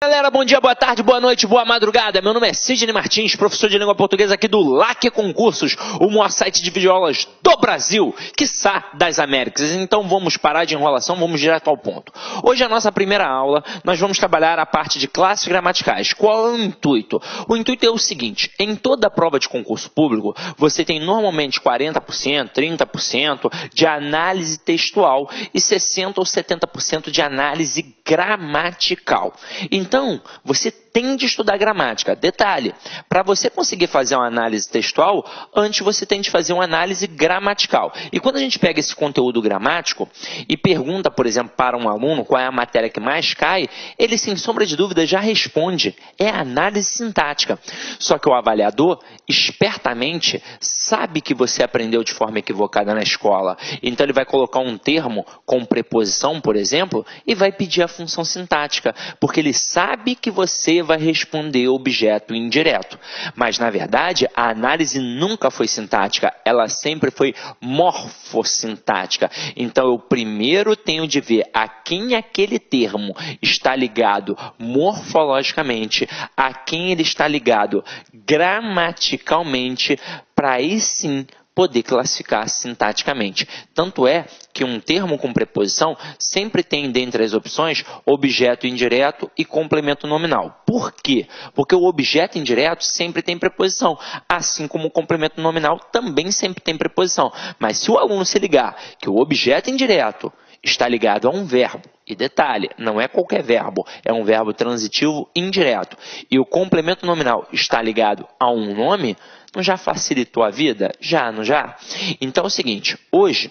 Galera, bom dia, boa tarde, boa noite, boa madrugada. Meu nome é Sidney Martins, professor de língua portuguesa aqui do LAC Concursos, o maior site de videoaulas do Brasil, quiçá das Américas. Então vamos parar de enrolação, vamos direto ao ponto. Hoje a nossa primeira aula, nós vamos trabalhar a parte de classes gramaticais. Qual é o intuito? O intuito é o seguinte: em toda prova de concurso público, você tem normalmente 40%, 30% de análise textual e 60% ou 70% de análise gramatical. Então, você tem de estudar gramática. Detalhe, para você conseguir fazer uma análise textual, antes você tem de fazer uma análise gramatical. E quando a gente pega esse conteúdo gramático e pergunta, por exemplo, para um aluno qual é a matéria que mais cai, ele, sem sombra de dúvida, já responde: é a análise sintática. Só que o avaliador, espertamente, sabe que você aprendeu de forma equivocada na escola. Então, ele vai colocar um termo com preposição, por exemplo, e vai pedir a função sintática, porque ele sabe que você vai responder objeto indireto. Mas, na verdade, a análise nunca foi sintática, ela sempre foi morfossintática. Então, eu primeiro tenho de ver a quem aquele termo está ligado morfologicamente, a quem ele está ligado gramaticalmente, para aí sim poder classificar sintaticamente. Tanto é que um termo com preposição sempre tem dentre as opções objeto indireto e complemento nominal. Por quê? Porque o objeto indireto sempre tem preposição, assim como o complemento nominal também sempre tem preposição. Mas se o aluno se ligar que o objeto indireto está ligado a um verbo, e detalhe, não é qualquer verbo, é um verbo transitivo indireto, e o complemento nominal está ligado a um nome, não já facilitou a vida? Já, não já? Então é o seguinte, hoje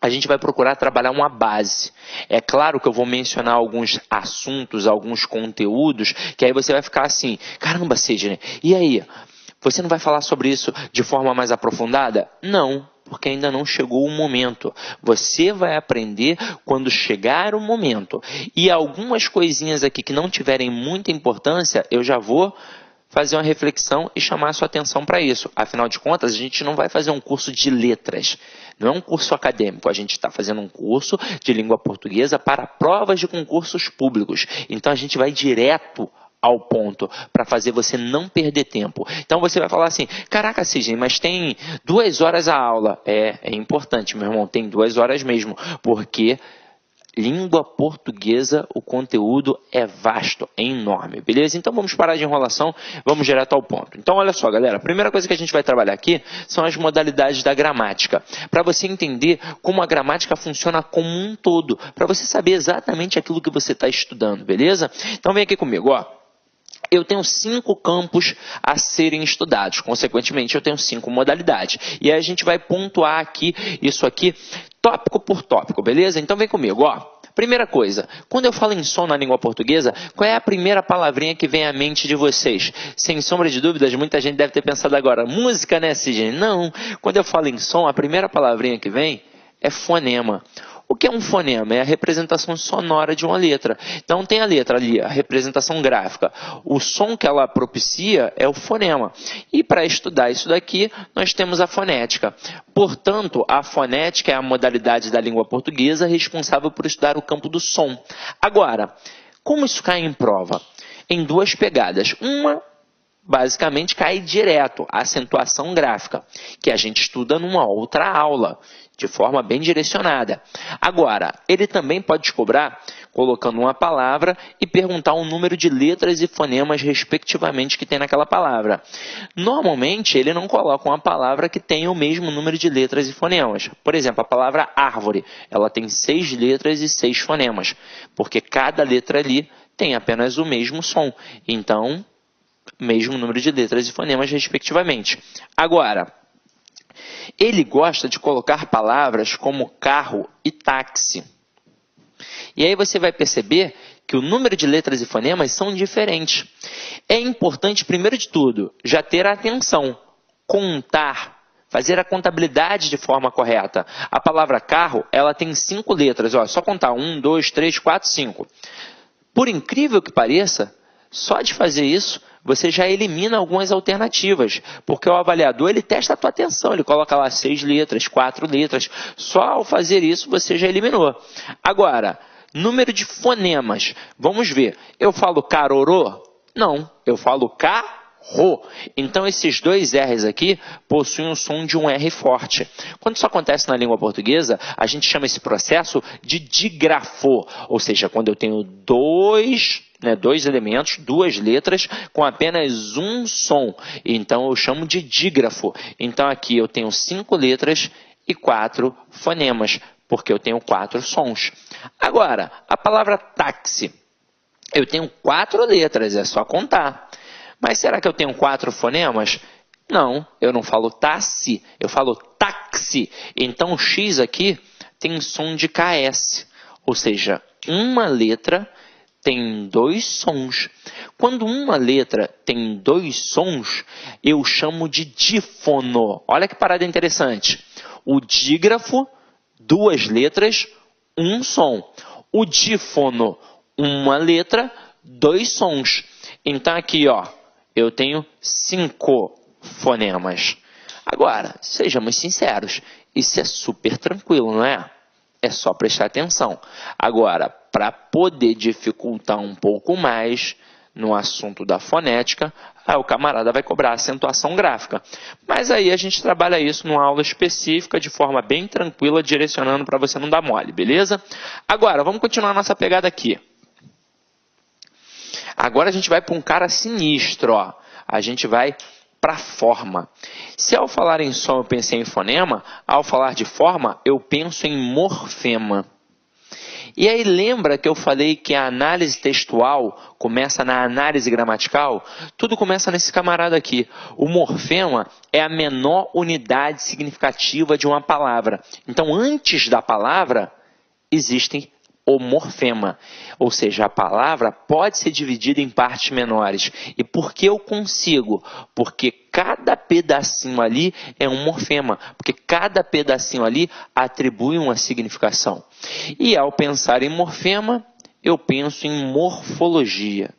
a gente vai procurar trabalhar uma base. É claro que eu vou mencionar alguns assuntos, alguns conteúdos, que aí você vai ficar assim: caramba, Sidney, e aí? Você não vai falar sobre isso de forma mais aprofundada? Não, porque ainda não chegou o momento. Você vai aprender quando chegar o momento. E algumas coisinhas aqui que não tiverem muita importância, eu já vou fazer uma reflexão e chamar a sua atenção para isso. Afinal de contas, a gente não vai fazer um curso de letras. Não é um curso acadêmico. A gente está fazendo um curso de língua portuguesa para provas de concursos públicos. Então, a gente vai direto ao ponto, para fazer você não perder tempo. Então você vai falar assim: caraca, Sidney, mas tem 2 horas a aula. É importante, meu irmão, tem 2 horas mesmo, porque língua portuguesa, o conteúdo é vasto, é enorme, beleza? Então vamos parar de enrolação, vamos direto ao ponto. Então olha só, galera, a primeira coisa que a gente vai trabalhar aqui são as modalidades da gramática, para você entender como a gramática funciona como um todo, para você saber exatamente aquilo que você está estudando, beleza? Então vem aqui comigo, ó. Eu tenho 5 campos a serem estudados, consequentemente eu tenho 5 modalidades. E aí a gente vai pontuar aqui, isso aqui, tópico por tópico, beleza? Então vem comigo, ó. Primeira coisa, quando eu falo em som na língua portuguesa, qual é a primeira palavrinha que vem à mente de vocês? Sem sombra de dúvidas, muita gente deve ter pensado agora: música, né, Sidney? Não, quando eu falo em som, a primeira palavrinha que vem é fonema. O que é um fonema? É a representação sonora de uma letra. Então tem a letra ali, a representação gráfica. O som que ela propicia é o fonema. E para estudar isso daqui, nós temos a fonética. Portanto, a fonética é a modalidade da língua portuguesa responsável por estudar o campo do som. Agora, como isso cai em prova? Em 2 pegadas. Uma, basicamente, cai direto, a acentuação gráfica, que a gente estuda numa outra aula, de forma bem direcionada. Agora, ele também pode te cobrar colocando uma palavra e perguntar o número de letras e fonemas, respectivamente, que tem naquela palavra. Normalmente, ele não coloca uma palavra que tenha o mesmo número de letras e fonemas. Por exemplo, a palavra árvore, ela tem 6 letras e 6 fonemas, porque cada letra ali tem apenas o mesmo som. Então, mesmo número de letras e fonemas, respectivamente. Agora, ele gosta de colocar palavras como carro e táxi. E aí você vai perceber que o número de letras e fonemas são diferentes. É importante, primeiro de tudo, já ter atenção, contar, fazer a contabilidade de forma correta. A palavra carro, ela tem 5 letras, ó, só contar 1, 2, 3, 4, 5. Por incrível que pareça, só de fazer isso, você já elimina algumas alternativas, porque o avaliador ele testa a tua atenção, ele coloca lá 6 letras, 4 letras, só ao fazer isso você já eliminou. Agora, número de fonemas. Vamos ver. Eu falo carorô? Não, eu falo carro. Então, esses dois R's aqui possuem o som de um R forte. Quando isso acontece na língua portuguesa, a gente chama esse processo de dígrafo. Ou seja, quando eu tenho dois elementos, duas letras, com apenas um som. Então, eu chamo de dígrafo. Então, aqui eu tenho 5 letras e 4 fonemas, porque eu tenho 4 sons. Agora, a palavra táxi. Eu tenho 4 letras, é só contar. Mas será que eu tenho 4 fonemas? Não, eu não falo táxi, eu falo táxi. Então, o X aqui tem som de KS. Ou seja, uma letra tem 2 sons. Quando uma letra tem 2 sons, eu chamo de dífono. Olha que parada interessante. O dígrafo, 2 letras, 1 som. O dífono, uma letra, 2 sons. Então, aqui, ó, eu tenho 5 fonemas. Agora, sejamos sinceros, isso é super tranquilo, não é? É só prestar atenção. Agora, para poder dificultar um pouco mais no assunto da fonética, o camarada vai cobrar acentuação gráfica. Mas aí a gente trabalha isso numa aula específica, de forma bem tranquila, direcionando para você não dar mole, beleza? Agora, vamos continuar a nossa pegada aqui. Agora a gente vai para um cara sinistro, ó. A gente vai para forma. Se ao falar em som eu pensei em fonema, ao falar de forma eu penso em morfema. E aí lembra que eu falei que a análise textual começa na análise gramatical? Tudo começa nesse camarada aqui. O morfema é a menor unidade significativa de uma palavra. Então, antes da palavra, existem o morfema, ou seja, a palavra pode ser dividida em partes menores. E por que eu consigo? Porque cada pedacinho ali é um morfema, porque cada pedacinho ali atribui uma significação. E ao pensar em morfema, eu penso em morfologia.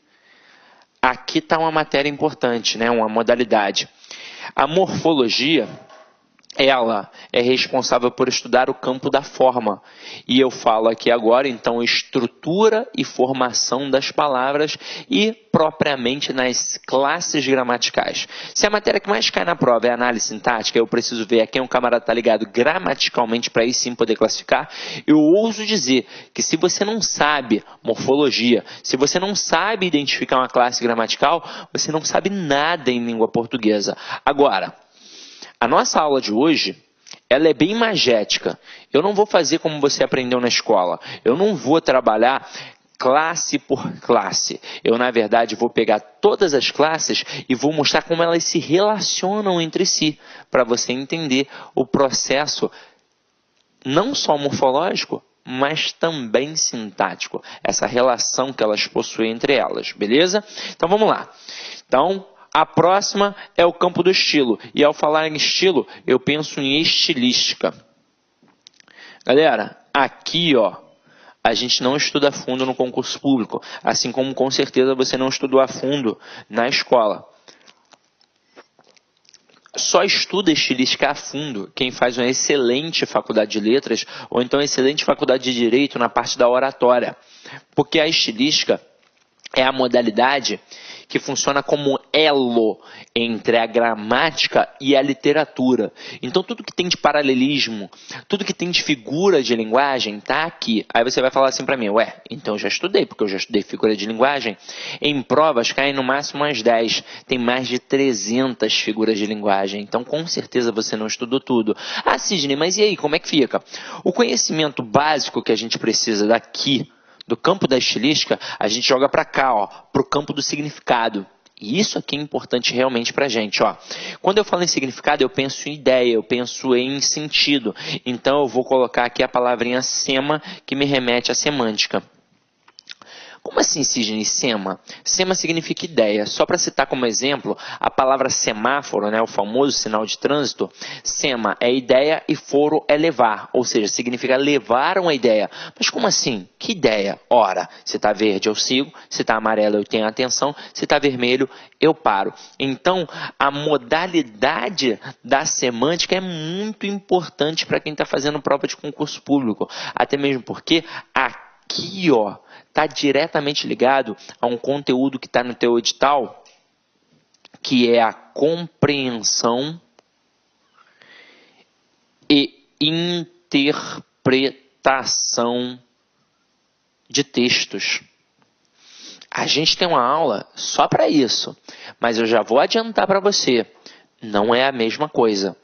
Aqui está uma matéria importante, né? Uma modalidade. A morfologia, ela é responsável por estudar o campo da forma. E eu falo aqui agora, então, estrutura e formação das palavras e propriamente nas classes gramaticais. Se a matéria que mais cai na prova é análise sintática, eu preciso ver a quem o camarada está ligado gramaticalmente para aí sim poder classificar. Eu ouso dizer que se você não sabe morfologia, se você não sabe identificar uma classe gramatical, você não sabe nada em língua portuguesa. Agora, a nossa aula de hoje, ela é bem magética. Eu não vou fazer como você aprendeu na escola. Eu não vou trabalhar classe por classe. Eu, na verdade, vou pegar todas as classes e vou mostrar como elas se relacionam entre si, para você entender o processo não só morfológico, mas também sintático. Essa relação que elas possuem entre elas, beleza? Então, vamos lá. Então, a próxima é o campo do estilo. E ao falar em estilo, eu penso em estilística. Galera, aqui, ó, a gente não estuda a fundo no concurso público. Assim como, com certeza, você não estudou a fundo na escola. Só estuda estilística a fundo quem faz uma excelente faculdade de letras ou então excelente faculdade de direito na parte da oratória. Porque a estilística é a modalidade que funciona como elo entre a gramática e a literatura. Então, tudo que tem de paralelismo, tudo que tem de figura de linguagem, está aqui. Aí você vai falar assim para mim, ué, então eu já estudei, porque eu já estudei figura de linguagem. Em provas caem no máximo umas 10. Tem mais de 300 figuras de linguagem. Então, com certeza você não estudou tudo. Ah, Sidney, mas e aí, como é que fica? O conhecimento básico que a gente precisa daqui, do campo da estilística, a gente joga para cá, ó, para o campo do significado. E isso aqui é importante realmente para a gente. Ó. Quando eu falo em significado, eu penso em ideia, eu penso em sentido. Então, eu vou colocar aqui a palavrinha sema, que me remete à semântica. Como assim, Sidney, sema? Sema significa ideia. Só para citar como exemplo, a palavra semáforo, né, o famoso sinal de trânsito, sema é ideia e foro é levar, ou seja, significa levar uma ideia. Mas como assim? Que ideia? Ora, se está verde eu sigo, se está amarelo eu tenho atenção, se está vermelho eu paro. Então, a modalidade da semântica é muito importante para quem está fazendo prova de concurso público, até mesmo porque aqui, ó, está diretamente ligado a um conteúdo que está no teu edital, que é a compreensão e interpretação de textos. A gente tem uma aula só para isso, mas eu já vou adiantar para você, não é a mesma coisa.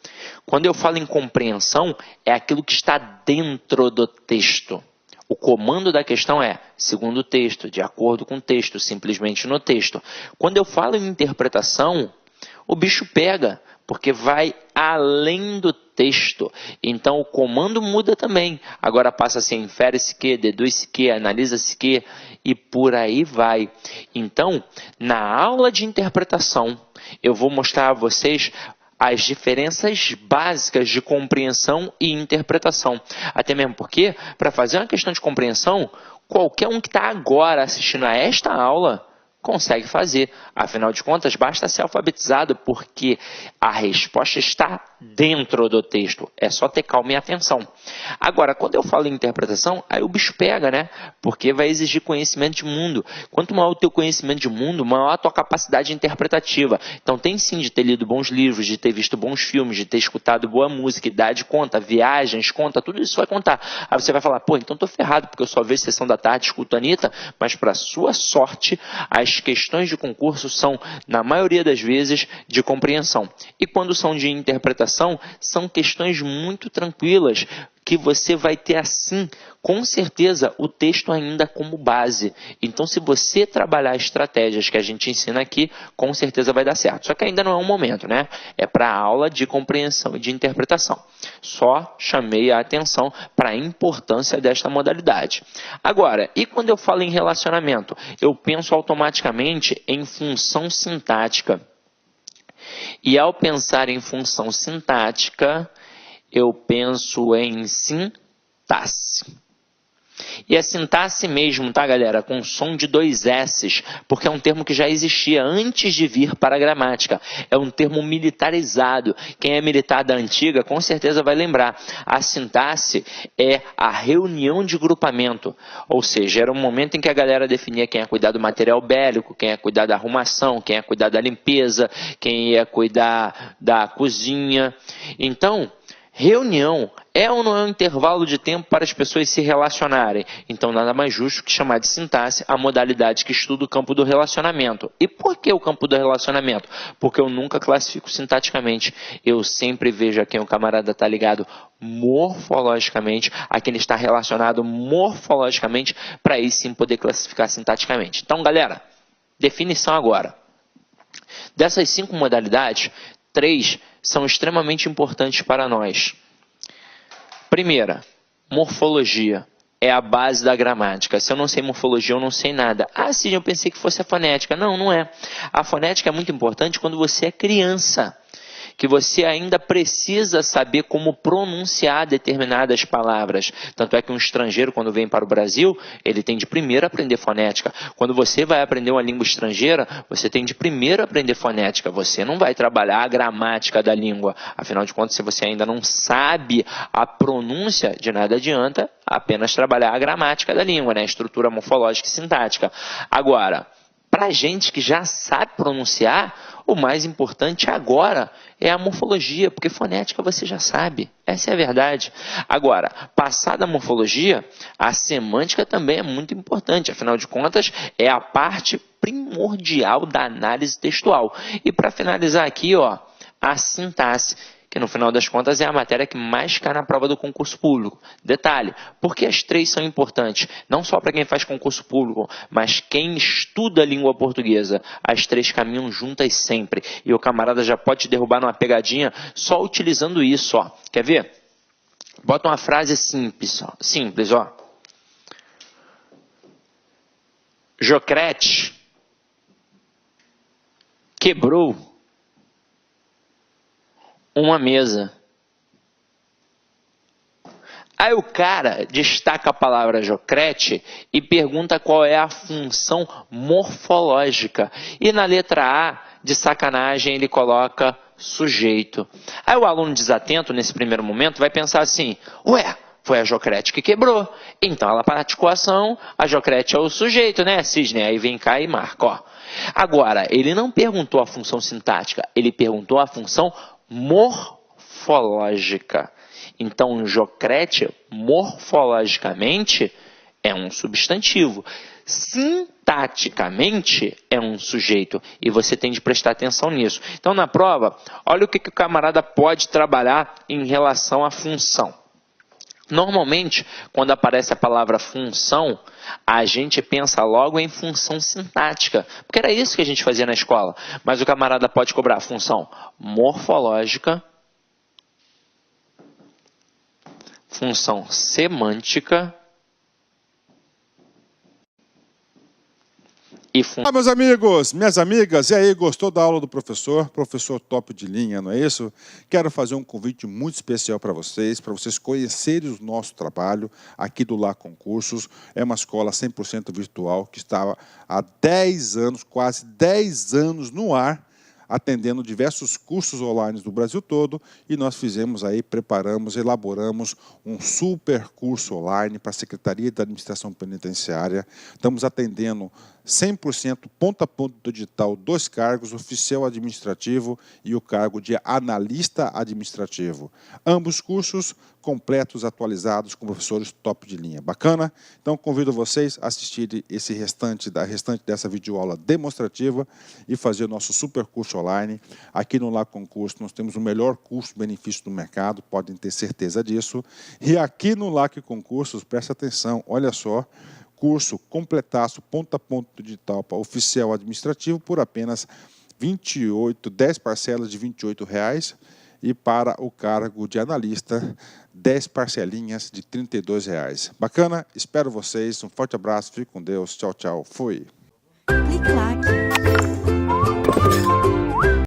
Quando eu falo em compreensão, é aquilo que está dentro do texto. O comando da questão é, segundo o texto, de acordo com o texto, simplesmente no texto. Quando eu falo em interpretação, o bicho pega, porque vai além do texto. Então, o comando muda também. Agora passa a ser infere-se que, deduz-se que, analisa-se que, e por aí vai. Então, na aula de interpretação, eu vou mostrar a vocês as diferenças básicas de compreensão e interpretação. Até mesmo porque, para fazer uma questão de compreensão, qualquer um que está agora assistindo a esta aula consegue fazer. Afinal de contas, basta ser alfabetizado, porque a resposta está dentro do texto. É só ter calma e atenção. Agora, quando eu falo em interpretação, aí o bicho pega, né? Porque vai exigir conhecimento de mundo. Quanto maior o teu conhecimento de mundo, maior a tua capacidade interpretativa. Então, tem sim de ter lido bons livros, de ter visto bons filmes, de ter escutado boa música, idade conta, viagens conta, tudo isso vai contar. Aí você vai falar, pô, então tô ferrado, porque eu só vejo Sessão da Tarde, escuto a Anitta, mas para sua sorte, as questões de concurso são, na maioria das vezes, de compreensão. E quando são de interpretação, são questões muito tranquilas, que você vai ter assim, com certeza, o texto ainda como base. Então, se você trabalhar estratégias que a gente ensina aqui, com certeza vai dar certo. Só que ainda não é um momento, né? É para a aula de compreensão e de interpretação. Só chamei a atenção para a importância desta modalidade. Agora, e quando eu falo em relacionamento? Eu penso automaticamente em função sintática. E ao pensar em função sintática, eu penso em sintaxe. E a sintaxe mesmo, tá, galera? Com som de 2 S's, porque é um termo que já existia antes de vir para a gramática. É um termo militarizado. Quem é militar da antiga, com certeza vai lembrar. A sintaxe é a reunião de grupamento. Ou seja, era um momento em que a galera definia quem ia cuidar do material bélico, quem ia cuidar da arrumação, quem ia cuidar da limpeza, quem ia cuidar da cozinha. Então, reunião é ou não é um intervalo de tempo para as pessoas se relacionarem? Então, nada mais justo que chamar de sintaxe a modalidade que estuda o campo do relacionamento. E por que o campo do relacionamento? Porque eu nunca classifico sintaticamente. Eu sempre vejo a quem o camarada está ligado morfologicamente, a quem ele está relacionado morfologicamente, para aí sim poder classificar sintaticamente. Então, galera, definição agora. Dessas 5 modalidades, 3 são extremamente importantes para nós. Primeira, morfologia. É a base da gramática. Se eu não sei morfologia, eu não sei nada. Ah, sim, eu pensei que fosse a fonética. Não, não é. A fonética é muito importante quando você é criança, que você ainda precisa saber como pronunciar determinadas palavras. Tanto é que um estrangeiro, quando vem para o Brasil, ele tem de primeiro aprender fonética. Quando você vai aprender uma língua estrangeira, você tem de primeiro aprender fonética. Você não vai trabalhar a gramática da língua. Afinal de contas, se você ainda não sabe a pronúncia, de nada adianta apenas trabalhar a gramática da língua, né? A estrutura morfológica e sintática. Agora, para gente que já sabe pronunciar, o mais importante agora é a morfologia, porque fonética você já sabe. Essa é a verdade. Agora, passada a morfologia, a semântica também é muito importante. Afinal de contas, é a parte primordial da análise textual. E para finalizar aqui, ó, a sintaxe, que no final das contas é a matéria que mais cai na prova do concurso público. Detalhe, porque as 3 são importantes, não só para quem faz concurso público, mas quem estuda a língua portuguesa. As 3 caminham juntas sempre, e o camarada já pode te derrubar numa pegadinha só utilizando isso, ó. Quer ver? Bota uma frase simples, ó. Jocrete quebrou uma mesa. Aí o cara destaca a palavra Jocrete e pergunta qual é a função morfológica. E na letra A, de sacanagem, ele coloca sujeito. Aí o aluno desatento, nesse primeiro momento, vai pensar assim, ué, Foi a Jocrete que quebrou. Então ela praticou a ação, a Jocrete é o sujeito, né, Cisne? Aí vem cá e marca, ó. Agora, ele não perguntou a função sintática, ele perguntou a função morfológica. Então, Jocrete, morfologicamente, é um substantivo. Sintaticamente, é um sujeito. E você tem de prestar atenção nisso. Então, na prova, olha o que o camarada pode trabalhar em relação à função. Normalmente, quando aparece a palavra função, a gente pensa logo em função sintática, porque era isso que a gente fazia na escola. Mas o camarada pode cobrar função morfológica, função semântica e função... Meus amigos, minhas amigas, e aí, gostou da aula do professor? Professor top de linha, não é isso? Quero fazer um convite muito especial para vocês conhecerem o nosso trabalho aqui do Lá Concursos. É uma escola 100% virtual que está há 10 anos, quase 10 anos no ar, atendendo diversos cursos online do Brasil todo, e nós fizemos aí, preparamos, elaboramos um super curso online para a Secretaria da Administração Penitenciária. Estamos atendendo 100% ponto a ponto do edital, 2 cargos, oficial administrativo e o cargo de analista administrativo. Ambos cursos completos, atualizados, com professores top de linha. Bacana? Então, convido vocês a assistirem esse restante dessa videoaula demonstrativa e fazer o nosso super curso online. Aqui no Lá Concurso, nós temos o melhor custo-benefício do mercado, podem ter certeza disso. E aqui no Lá Concursos, presta atenção, olha só, curso completaço, ponto a ponto do digital para oficial administrativo por apenas 10 parcelas de R$ 28,00 e para o cargo de analista, 10 parcelinhas de R$ 32,00. Bacana? Espero vocês, um forte abraço, fique com Deus, tchau, tchau, fui! Clique lá.